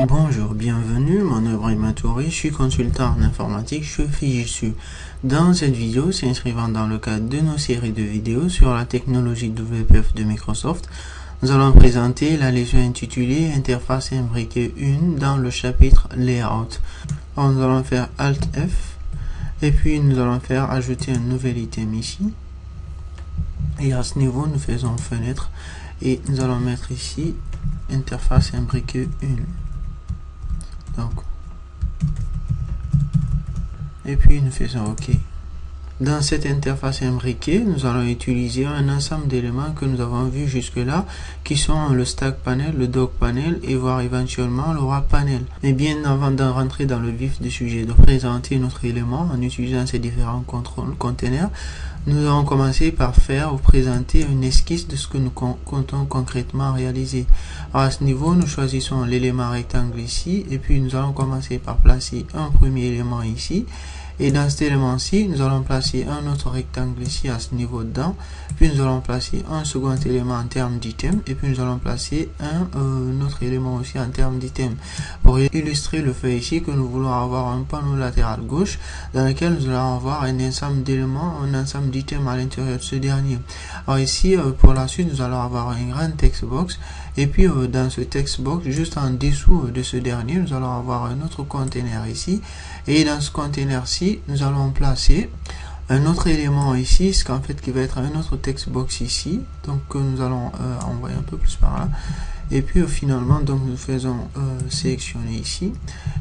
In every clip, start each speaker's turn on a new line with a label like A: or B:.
A: Bonjour, bienvenue, mon nom est Ibrahima Touré, je suis consultant en informatique chez Fujitsu. Dans cette vidéo, s'inscrivant dans le cadre de nos séries de vidéos sur la technologie WPF de Microsoft, nous allons présenter la leçon intitulée Interface imbriquée 1 dans le chapitre Layout. Alors, nous allons faire Alt F et puis nous allons faire ajouter un nouvel item ici. Et à ce niveau, nous faisons fenêtre et nous allons mettre ici Interface imbriquée 1. Donc, et puis nous faisons OK. Dans cette interface imbriquée, nous allons utiliser un ensemble d'éléments que nous avons vus jusque-là, qui sont le stack panel, le dock panel et voire éventuellement le wrap panel. Mais bien avant de rentrer dans le vif du sujet, de présenter notre élément en utilisant ces différents containers, nous allons commencer par faire ou présenter une esquisse de ce que nous comptons concrètement réaliser. Alors à ce niveau, nous choisissons l'élément rectangle ici et puis nous allons commencer par placer un premier élément ici. Et dans cet élément-ci, nous allons placer un autre rectangle ici à ce niveau dedans. Puis nous allons placer un second élément en termes d'item. Et puis nous allons placer un autre élément aussi en termes d'item. Pour illustrer le fait ici que nous voulons avoir un panneau latéral gauche dans lequel nous allons avoir un ensemble d'éléments, un ensemble d'items à l'intérieur de ce dernier. Alors ici, pour la suite, nous allons avoir un grand text box. Et puis dans ce text box, juste en dessous de ce dernier, nous allons avoir un autre container ici. Et dans ce container-ci, nous allons placer un autre élément ici, ce qu'en fait qui va être un autre text box ici. Donc nous allons envoyer un peu plus par là. Et puis finalement, donc nous faisons sélectionner ici.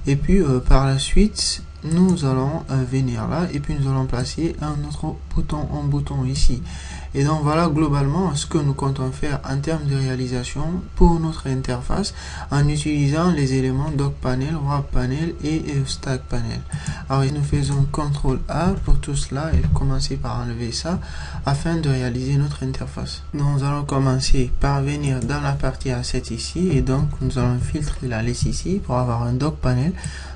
A: Et puis par la suite, nous allons venir là et puis nous allons placer un autre bouton ici. Et donc voilà globalement ce que nous comptons faire en termes de réalisation pour notre interface en utilisant les éléments dock panel, wrap panel et stack panel. Alors nous faisons CTRL A pour tout cela et commencer par enlever ça afin de réaliser notre interface. Nous allons commencer par venir dans la partie A7 ici et donc nous allons filtrer la liste ici pour avoir un dock panel.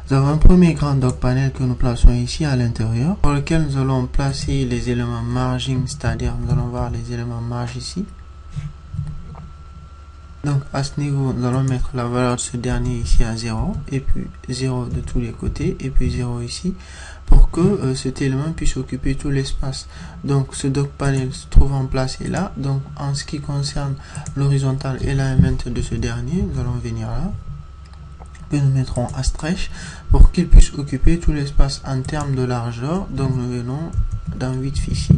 A: Nous avons un premier grand dock panel que nous plaçons ici à l'intérieur, pour lequel nous allons placer les éléments margin, c'est-à-dire nous allons voir les éléments marge ici. Donc à ce niveau, nous allons mettre la valeur de ce dernier ici à 0, et puis 0 de tous les côtés, et puis 0 ici, pour que cet élément puisse occuper tout l'espace. Donc ce dock panel se trouvant placé là, donc en ce qui concerne l'horizontal alignment de ce dernier, nous allons venir là. Nous mettrons à stretch pour qu'il puisse occuper tout l'espace en termes de largeur. Donc nous venons dans 8 ici,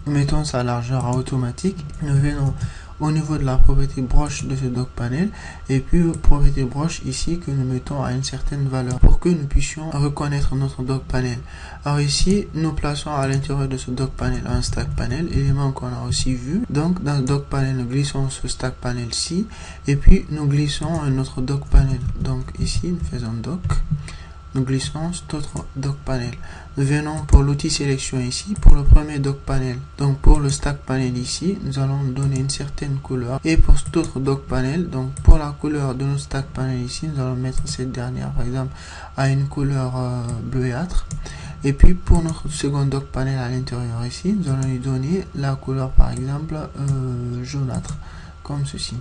A: nous mettons sa largeur à automatique, nous venons au niveau de la propriété broche de ce dock panel et puis propriété broche ici que nous mettons à une certaine valeur pour que nous puissions reconnaître notre dock panel. Alors ici nous plaçons à l'intérieur de ce dock panel un stack panel, élément qu'on a aussi vu. Donc dans le dock panel nous glissons ce stack panel ci et puis nous glissons un autre dock panel. Donc ici nous faisons dock, nous glissons cet autre dock panel. Nous venons pour l'outil sélection ici pour le premier dock panel. Donc pour le stack panel ici, nous allons donner une certaine couleur. Et pour cet autre dock panel, donc pour la couleur de notre stack panel ici, nous allons mettre cette dernière par exemple à une couleur bleuâtre. Et puis pour notre second dock panel à l'intérieur ici, nous allons lui donner la couleur par exemple jaunâtre, comme ceci.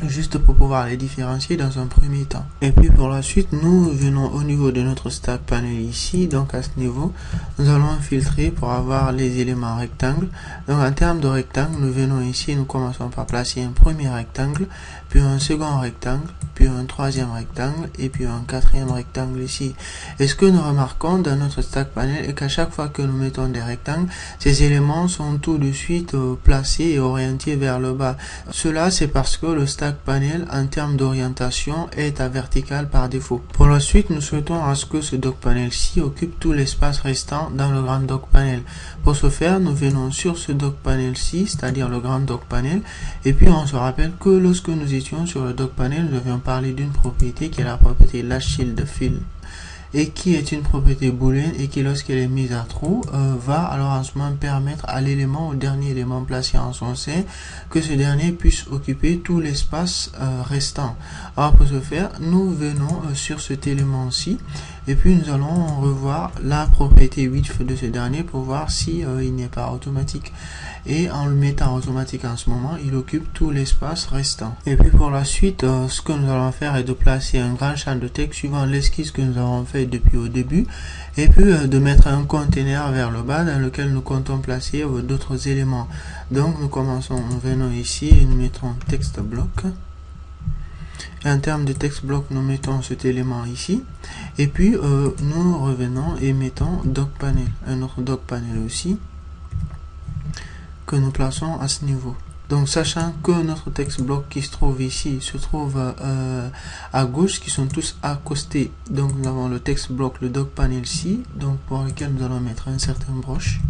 A: Juste pour pouvoir les différencier dans un premier temps. Et puis pour la suite, nous venons au niveau de notre stack panel ici. Donc à ce niveau, nous allons filtrer pour avoir les éléments rectangles. Donc en termes de rectangle, nous venons ici, nous commençons par placer un premier rectangle, puis un second rectangle, puis un troisième rectangle et puis un quatrième rectangle ici. Et ce que nous remarquons dans notre stack panel est qu'à chaque fois que nous mettons des rectangles, ces éléments sont tout de suite placés et orientés vers le bas. Cela c'est parce que le stack panel en termes d'orientation est à vertical par défaut. Pour la suite, nous souhaitons à ce que ce dock panel-ci occupe tout l'espace restant dans le grand dock panel. Pour ce faire, nous venons sur ce dock panel-ci, c'est-à-dire le grand dock panel, et puis on se rappelle que lorsque nous étions sur le dock panel, nous devions parler d'une propriété qui est la propriété last shield fill. et qui est une propriété booléenne et qui lorsqu'elle est mise à true va alors en ce moment permettre à l'élément, au dernier élément placé en son sein, que ce dernier puisse occuper tout l'espace restant. Alors pour ce faire, nous venons sur cet élément-ci et puis nous allons revoir la propriété width de ce dernier pour voir si il n'est pas automatique. Et en le mettant automatique en ce moment, il occupe tout l'espace restant. Et puis pour la suite, ce que nous allons faire est de placer un grand champ de texte suivant l'esquisse que nous avons fait depuis au début, et puis de mettre un conteneur vers le bas dans lequel nous comptons placer d'autres éléments. Donc nous commençons, nous venons ici et nous mettons texte bloc. Et en termes de texte bloc, nous mettons cet élément ici, et puis nous revenons et mettons doc panel, un autre doc panel aussi, que nous plaçons à ce niveau. Donc sachant que notre texte bloc qui se trouve ici se trouve à gauche, qui sont tous accostés, donc nous avons le texte bloc, le doc panel ici, donc pour lequel nous allons mettre un certain broche.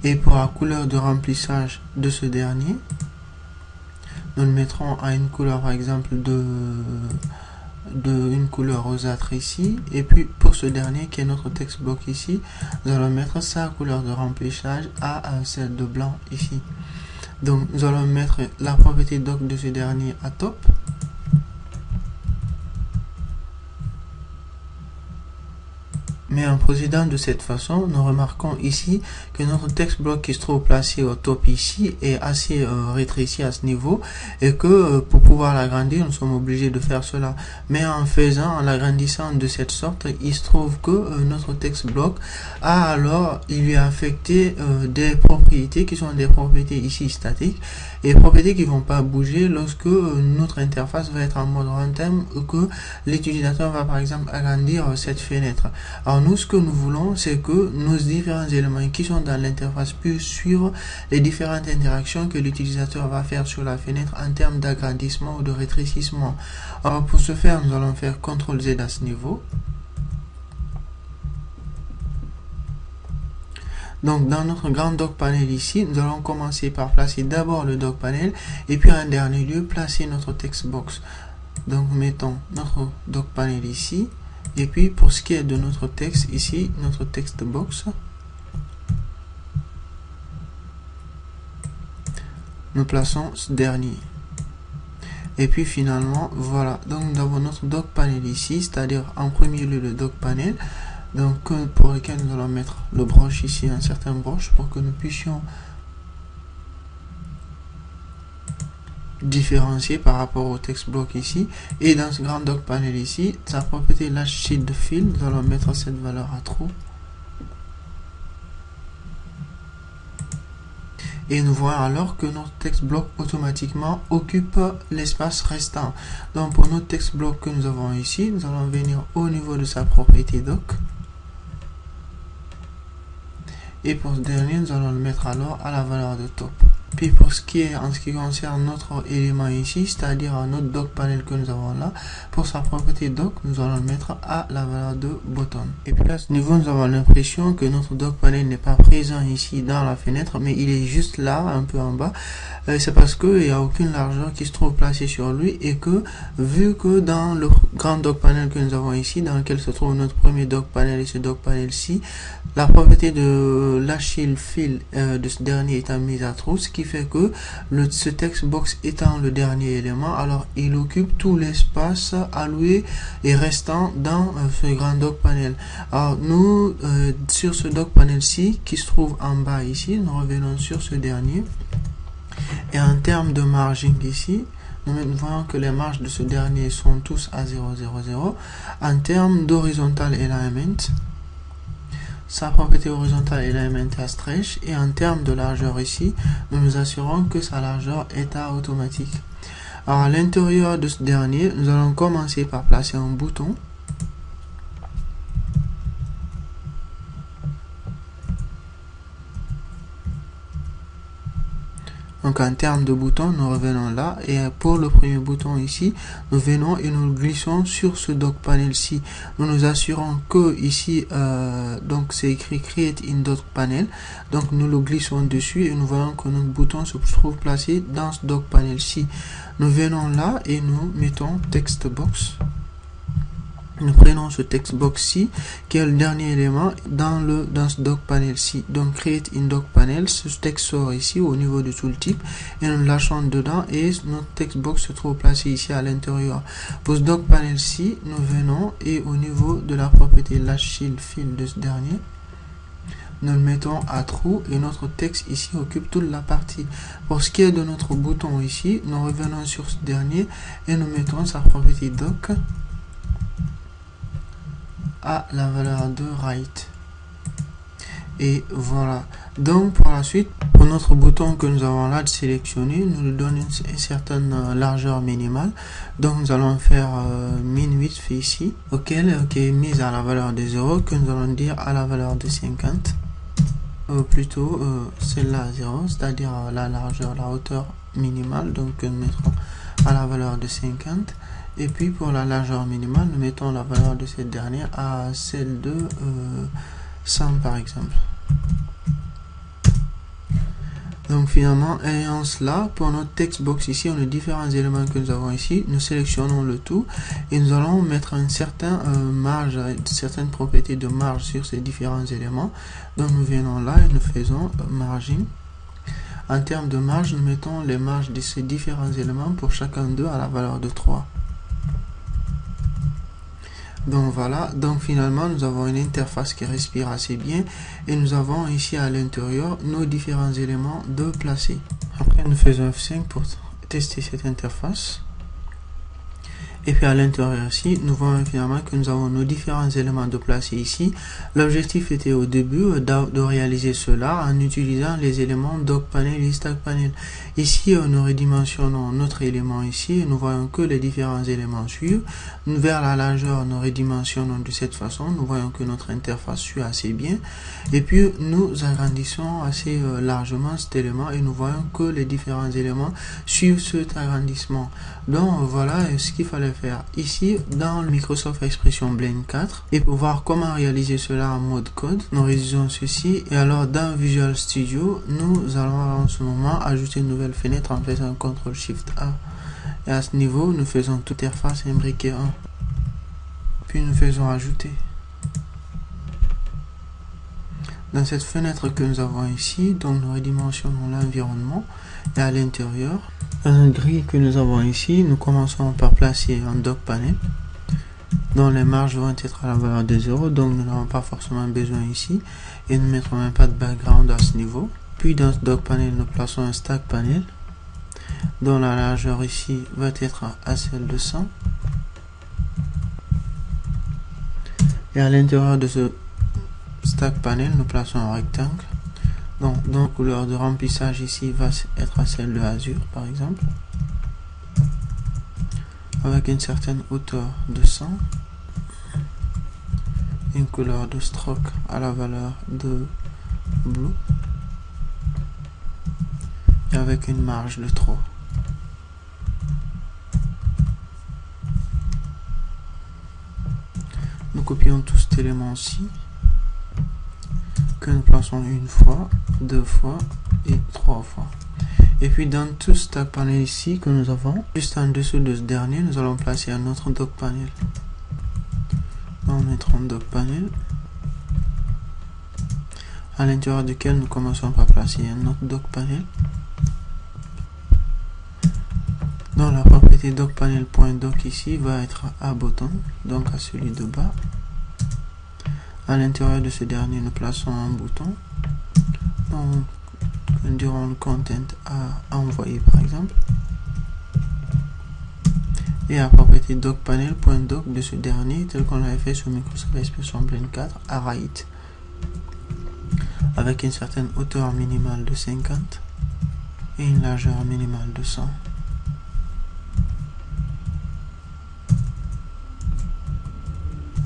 A: Et pour la couleur de remplissage de ce dernier, nous le mettrons à une couleur par exemple de une couleur rosâtre ici, et puis pour ce dernier qui est notre texte bloc ici, nous allons mettre sa couleur de remplissage à celle de blanc ici. Donc nous allons mettre la propriété doc de ce dernier à top. Mais en procédant de cette façon, nous remarquons ici que notre texte bloc qui se trouve placé au top ici est assez rétréci à ce niveau, et que pour pouvoir l'agrandir, nous sommes obligés de faire cela. Mais en faisant, en l'agrandissant de cette sorte, il se trouve que notre texte bloc a alors, il lui a affecté des propriétés qui sont des propriétés ici statiques, et propriétés qui ne vont pas bouger lorsque notre interface va être en mode runtime ou que l'utilisateur va par exemple agrandir cette fenêtre. Alors nous, ce que nous voulons, c'est que nos différents éléments qui sont dans l'interface puissent suivre les différentes interactions que l'utilisateur va faire sur la fenêtre en termes d'agrandissement ou de rétrécissement. Alors pour ce faire, nous allons faire CTRL-Z à ce niveau. Donc dans notre grand doc panel ici, nous allons commencer par placer d'abord le doc panel et puis en dernier lieu placer notre text box. Donc mettons notre doc panel ici, et puis pour ce qui est de notre texte ici, notre text box, nous plaçons ce dernier. Et puis finalement voilà, donc nous avons notre doc panel ici, c'est-à-dire en premier lieu le doc panel, donc pour lequel nous allons mettre le broche ici, un certain broche, pour que nous puissions différencier par rapport au text bloc ici. Et dans ce grand doc panel ici, sa propriété last sheet de fill, nous allons mettre cette valeur à true. Et nous voyons alors que notre text bloc automatiquement occupe l'espace restant. Donc pour notre text bloc que nous avons ici, nous allons venir au niveau de sa propriété doc. Et pour ce dernier, nous allons le mettre alors à la valeur de top. Puis pour ce qui est en ce qui concerne notre élément ici, c'est-à-dire notre doc panel que nous avons là, pour sa propriété doc, nous allons le mettre à la valeur de button. Et puis à ce niveau, nous avons l'impression que notre doc panel n'est pas présent ici dans la fenêtre, mais il est juste là, un peu en bas. C'est parce qu'il n'y a aucune largeur qui se trouve placée sur lui, et que vu que dans le grand doc panel que nous avons ici, dans lequel se trouve notre premier doc panel et ce doc panel-ci, la propriété de l'Achille fill de ce dernier étant mise à true, ce qui fait que ce text box étant le dernier élément, alors il occupe tout l'espace alloué et restant dans ce grand doc panel. Alors nous, sur ce doc panel-ci qui se trouve en bas ici, nous revenons sur ce dernier. Et en termes de margin ici, nous voyons que les marges de ce dernier sont tous à 0,00. En termes d'horizontal alignment, sa propriété horizontale element est à stretch, et en termes de largeur ici, nous nous assurons que sa largeur est à automatique. Alors à l'intérieur de ce dernier, nous allons commencer par placer un bouton. Donc en termes de bouton, nous revenons là, et pour le premier bouton ici, nous venons et nous glissons sur ce doc panel-ci. Nous nous assurons que ici, donc c'est écrit Create in Doc Panel, donc nous le glissons dessus et nous voyons que notre bouton se trouve placé dans ce doc panel-ci. Nous venons là et nous mettons Text Box. nous prenons ce text box-ci, qui est le dernier élément dans ce doc panel-ci. Donc, create in doc panel, ce texte sort ici au niveau du tooltip, et nous le lâchons dedans, et notre text box se trouve placé ici à l'intérieur. Pour ce doc panel-ci, nous venons, et au niveau de la propriété lâcher le fil de ce dernier, nous le mettons à true, et notre texte ici occupe toute la partie. Pour ce qui est de notre bouton ici, nous revenons sur ce dernier, et nous mettons sa propriété doc à la valeur de right. Et voilà. Donc pour la suite, pour notre bouton que nous avons là de sélectionner, nous lui donnons une certaine largeur minimale. Donc nous allons faire min width ici, auquel qui est mise à la valeur de 0, que nous allons dire à la valeur de 50. Plutôt celle-là à 0, c'est-à-dire la largeur, la hauteur minimale, donc nous mettrons à la valeur de 50. Et puis pour la largeur minimale, nous mettons la valeur de cette dernière à celle de 100 par exemple. Donc finalement, ayant cela, pour notre text box ici, on a différents éléments que nous avons ici. Nous sélectionnons le tout et nous allons mettre une certaine marge, certaines propriétés de marge sur ces différents éléments. Donc nous venons là et nous faisons margin. En termes de marge, nous mettons les marges de ces différents éléments pour chacun d'eux à la valeur de 3. Donc voilà, donc finalement nous avons une interface qui respire assez bien et nous avons ici à l'intérieur nos différents éléments de placer. Après nous faisons F5 pour tester cette interface. Et puis à l'intérieur ici, nous voyons finalement que nous avons nos différents éléments de placer ici. L'objectif était au début de réaliser cela en utilisant les éléments docpanel et stackpanel. Ici, nous redimensionnons notre élément ici et nous voyons que les différents éléments suivent. Vers la largeur, nous redimensionnons de cette façon. Nous voyons que notre interface suit assez bien. Et puis, nous agrandissons assez largement cet élément et nous voyons que les différents éléments suivent cet agrandissement. Donc, voilà ce qu'il fallait faire ici dans le Microsoft Expression Blend 4. Et pour voir comment réaliser cela en mode code, nous réalisons ceci. Et alors, dans Visual Studio, nous allons en ce moment ajouter une nouvelle fenêtre en faisant CTRL-SHIFT-A. Et à ce niveau, nous faisons toute interface imbriquée 1. Puis nous faisons ajouter. Dans cette fenêtre que nous avons ici, donc nous redimensionnons l'environnement et à l'intérieur, dans notre grille que nous avons ici, nous commençons par placer un dock panel dont les marges vont être à la valeur de 0, donc nous n'avons pas forcément besoin ici et nous ne mettrons même pas de background à ce niveau. Puis dans ce dock panel, nous plaçons un stack panel dont la largeur ici va être à celle de 100 et à l'intérieur de ce stack panel, nous plaçons un rectangle. Donc, couleur de remplissage ici va être à celle de azur par exemple, avec une certaine hauteur de 100, une couleur de stroke à la valeur de blue et avec une marge de 3. Nous copions tout cet élément-ci que nous plaçons une fois, deux fois et trois fois. Et puis dans tout ce stack panel ici que nous avons, juste en dessous de ce dernier, nous allons placer un autre dock panel. Nous mettrons dock panel à l'intérieur duquel nous commençons par placer un autre dock panel. Donc la propriété dock panel.dock ici va être à bottom, donc à celui de bas. À l'intérieur de ce dernier, nous plaçons un bouton. Donc, nous dirons le content à envoyer par exemple. Et la propriété docpanel.doc de ce dernier, tel qu'on l'avait fait sur Microsoft Expression Blend 4, à right. Avec une certaine hauteur minimale de 50 et une largeur minimale de 100.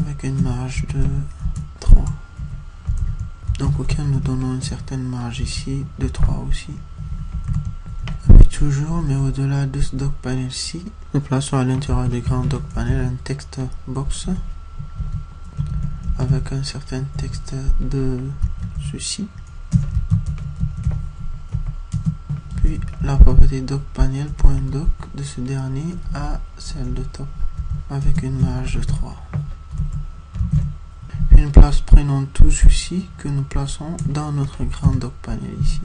A: Avec une marge de 3. Donc auquel nous donnons une certaine marge ici de 3 aussi. Et puis toujours, mais au-delà de ce dock panel-ci, nous plaçons à l'intérieur du grand dock panel un text box avec un certain texte de ceci. Puis la propriété dock panel.doc de ce dernier à celle de top avec une marge de 3. puis prenons tout ceci que nous plaçons dans notre grand dock panel ici.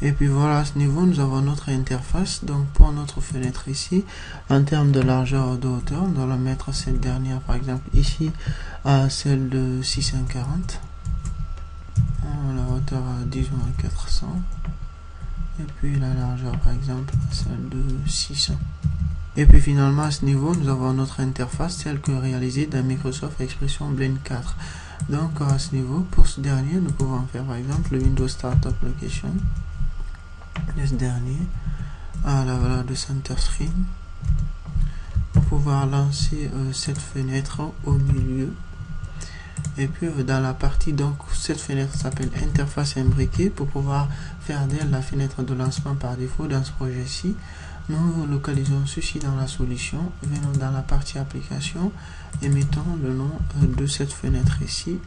A: Et puis voilà, à ce niveau, nous avons notre interface. Donc pour notre fenêtre ici, en termes de largeur ou de hauteur, nous allons mettre cette dernière par exemple ici à celle de 640. La hauteur à 10-400. Et puis la largeur par exemple à celle de 600. Et puis finalement à ce niveau, nous avons notre interface telle que réalisée dans Microsoft Expression Blend 4. Donc à ce niveau, pour ce dernier, nous pouvons faire par exemple le Windows Startup Location. Ce dernier à la valeur de center screen pour pouvoir lancer cette fenêtre au milieu. Et puis dans la partie, donc cette fenêtre s'appelle interface imbriquée pour pouvoir faire d'elle la fenêtre de lancement par défaut dans ce projet-ci. Nous localisons ceci dans la solution, venons dans la partie application et mettons le nom de cette fenêtre ici.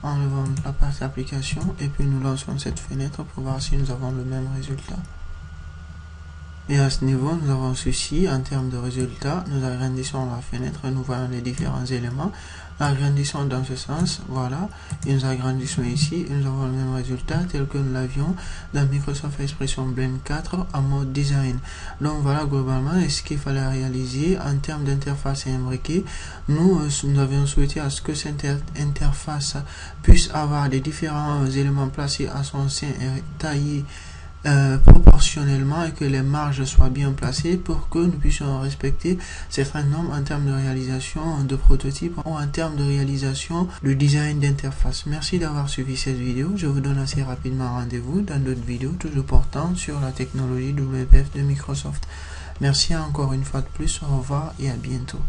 A: Enlevons la partie application et puis nous lançons cette fenêtre pour voir si nous avons le même résultat. Et à ce niveau, nous avons ceci en termes de résultats. Nous agrandissons la fenêtre et nous voyons les différents éléments. Agrandissons dans ce sens, voilà, et nous agrandissons ici et nous avons le même résultat tel que nous l'avions dans Microsoft Expression Blend 4 en mode design. Donc voilà globalement ce qu'il fallait réaliser en termes d'interface imbriquée. Nous avions souhaité à ce que cette interface puisse avoir des différents éléments placés à son sein et taillés proportionnellement et que les marges soient bien placées pour que nous puissions respecter certaines normes en termes de réalisation de prototypes ou en termes de réalisation de design d'interface. Merci d'avoir suivi cette vidéo. Je vous donne assez rapidement rendez-vous dans d'autres vidéos toujours portant sur la technologie WPF de Microsoft. Merci encore une fois de plus. Au revoir et à bientôt.